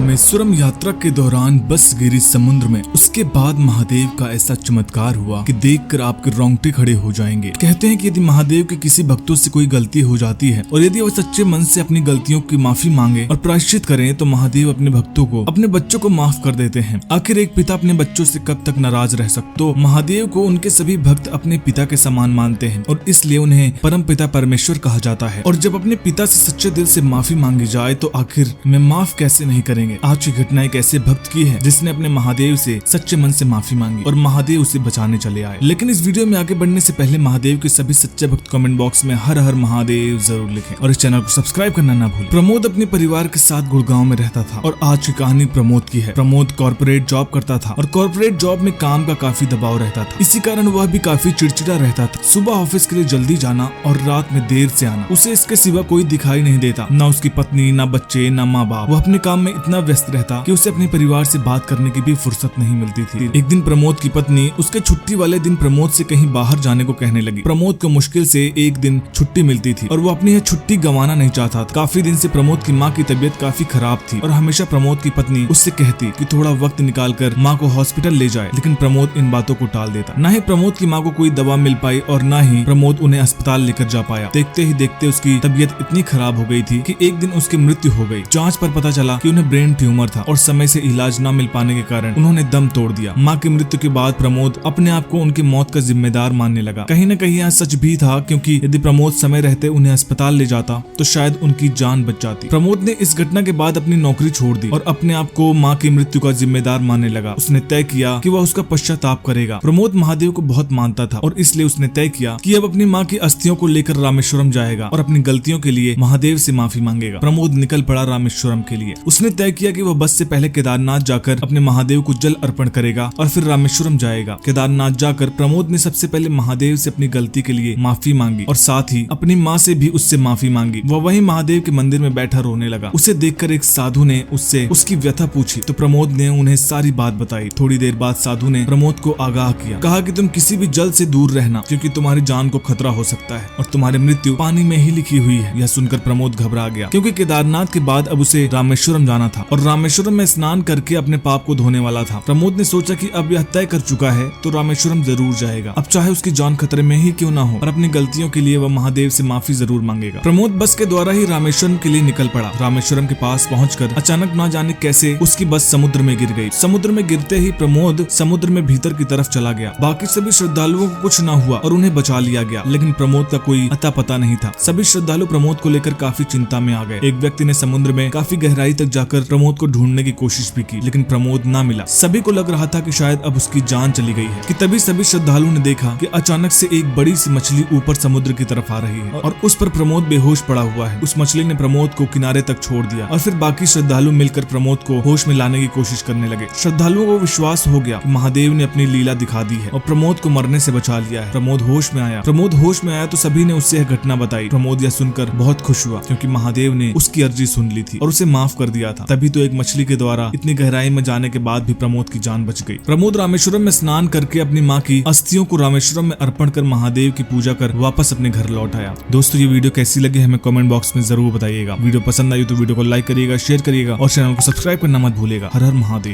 रामेश्वरम यात्रा के दौरान बस गिरी समुद्र में। उसके बाद महादेव का ऐसा चमत्कार हुआ कि देखकर आपके रोंगटे खड़े हो जाएंगे। कहते हैं कि यदि महादेव के किसी भक्तों से कोई गलती हो जाती है और यदि वह सच्चे मन से अपनी गलतियों की माफी मांगे और प्रायश्चित करें तो महादेव अपने भक्तों को, अपने बच्चों को माफ कर देते हैं। आखिर एक पिता अपने बच्चों से कब तक नाराज रह सकते? तो महादेव को उनके सभी भक्त अपने पिता के समान मानते हैं और इसलिए उन्हें परम पिता परमेश्वर कहा जाता है। और जब अपने पिता से सच्चे दिल से माफी मांगी जाए तो आखिर में माफ कैसे नहीं करेंगे। आज की घटना एक ऐसे भक्त की है जिसने अपने महादेव से सच्चे मन से माफी मांगी और महादेव उसे बचाने चले आए। लेकिन इस वीडियो में आगे बढ़ने से पहले महादेव के सभी सच्चे भक्त कमेंट बॉक्स में हर हर महादेव जरूर लिखें और इस चैनल को सब्सक्राइब करना ना भूलें। प्रमोद अपने परिवार के साथ गुड़गांव में रहता था और आज की कहानी प्रमोद की है। प्रमोद कॉर्पोरेट जॉब करता था और कॉर्पोरेट जॉब में काम का काफी दबाव रहता था। इसी कारण वह भी काफी चिड़चिड़ा रहता था। सुबह ऑफिस के लिए जल्दी जाना और रात में देर से आना। उसे इसके सिवा कोई दिखाई नहीं देता, ना उसकी पत्नी, ना बच्चे, ना माँ बाप। वह अपने काम में इतना व्यस्त रहता कि उसे अपने परिवार से बात करने की भी फुर्सत नहीं मिलती थी। एक दिन प्रमोद की पत्नी उसके छुट्टी वाले दिन प्रमोद से कहीं बाहर जाने को कहने लगी। प्रमोद को मुश्किल से एक दिन छुट्टी मिलती थी और वो अपनी यह छुट्टी गंवाना नहीं चाहता था। काफी दिन से प्रमोद की माँ की तबीयत काफी खराब थी और हमेशा प्रमोद की पत्नी उससे कहती कि थोड़ा वक्त निकालकर माँ को हॉस्पिटल ले जाए, लेकिन प्रमोद इन बातों को टाल देता। न ही प्रमोद की माँ को कोई दवा मिल पाई और न ही प्रमोद उन्हें अस्पताल लेकर जा पाया। देखते ही देखते उसकी तबीयत इतनी खराब हो गई थी कि एक दिन उसकी मृत्यु हो गई। जांच पर पता चला कि उन्हें ब्रेन ट्यूमर था और समय से इलाज न मिल पाने के कारण उन्होंने दम तोड़ दिया। माँ की मृत्यु के बाद प्रमोद अपने आप को उनकी मौत का जिम्मेदार मानने लगा। कहीं न कहीं यह सच भी था, क्योंकि यदि प्रमोद समय रहते उन्हें अस्पताल ले जाता तो शायद उनकी जान बच जाती। प्रमोद ने इस घटना के बाद अपनी नौकरी छोड़ दी और अपने आप को माँ की मृत्यु का जिम्मेदार मानने लगा। उसने तय किया कि वह उसका पश्चाताप करेगा। प्रमोद महादेव को बहुत मानता था और इसलिए उसने तय किया कि अब अपनी माँ की अस्थियों को लेकर रामेश्वरम जाएगा और अपनी गलतियों के लिए महादेव से माफी मांगेगा। प्रमोद निकल पड़ा रामेश्वरम के लिए। उसने तय किया कि वह बस से पहले केदारनाथ जाकर अपने महादेव को जल अर्पण करेगा और फिर रामेश्वरम जाएगा। केदारनाथ जाकर प्रमोद ने सबसे पहले महादेव से अपनी गलती के लिए माफी मांगी और साथ ही अपनी माँ से भी उससे माफी मांगी। वह वहीं महादेव के मंदिर में बैठा रोने लगा। उसे देखकर एक साधु ने उससे उसकी व्यथा पूछी तो प्रमोद ने उन्हें सारी बात बताई। थोड़ी देर बाद साधु ने प्रमोद को आगाह किया, कहा कि तुम किसी भी जल से दूर रहना, क्योंकि तुम्हारी जान को खतरा हो सकता है और तुम्हारी मृत्यु पानी में ही लिखी हुई है। यह सुनकर प्रमोद घबरा गया, क्योंकि केदारनाथ के बाद अब उसे रामेश्वरम जाना था और रामेश्वरम में स्नान करके अपने पाप को धोने वाला था। प्रमोद ने सोचा कि अब यह तय कर चुका है तो रामेश्वरम जरूर जाएगा, अब चाहे उसकी जान खतरे में ही क्यों ना हो, और अपनी गलतियों के लिए वह महादेव से माफी जरूर मांगेगा। प्रमोद बस के द्वारा ही रामेश्वरम के लिए निकल पड़ा। रामेश्वरम के पास पहुंचकर अचानक न जाने कैसे उसकी बस समुद्र में गिर गई। समुद्र में गिरते ही प्रमोद समुद्र में भीतर की तरफ चला गया। बाकी सभी श्रद्धालुओं को कुछ न हुआ और उन्हें बचा लिया गया, लेकिन प्रमोद का कोई अता पता नहीं था। सभी श्रद्धालु प्रमोद को लेकर काफी चिंता में आ गए। एक व्यक्ति ने समुद्र में काफी गहराई तक जाकर प्रमोद को ढूंढने की कोशिश भी की, लेकिन प्रमोद न मिला। सभी को लग रहा था कि शायद अब उसकी जान चली गई है कि तभी सभी श्रद्धालुओं ने देखा कि अचानक से एक बड़ी सी मछली ऊपर समुद्र की तरफ आ रही है और उस पर प्रमोद बेहोश पड़ा हुआ है। उस मछली ने प्रमोद को किनारे तक छोड़ दिया और फिर बाकी श्रद्धालु मिलकर प्रमोद को होश में लाने की कोशिश करने लगे। श्रद्धालुओं को विश्वास हो गया कि महादेव ने अपनी लीला दिखा दी है और प्रमोद को मरने से बचा लिया है। प्रमोद होश में आया तो सभी ने उससे यह घटना बताई। प्रमोद यह सुनकर बहुत खुश हुआ, क्योंकि महादेव ने उसकी अर्जी सुन ली थी और उसे माफ कर दिया था। तभी तो एक मछली के द्वारा इतनी गहराई में जाने के बाद भी प्रमोद की जान बच गई। प्रमोद रामेश्वरम में स्नान करके अपनी माँ की अस्थियों को रामेश्वरम में अर्पण कर महादेव की पूजा कर वापस अपने घर लौट आया। दोस्तों, ये वीडियो कैसी लगी हमें कमेंट बॉक्स में जरूर बताइएगा। वीडियो पसंद आई तो वीडियो को लाइक करिएगा, शेयर करिएगा और चैनल को सब्सक्राइब करना मत भूलिएगा। हर हर महादेव।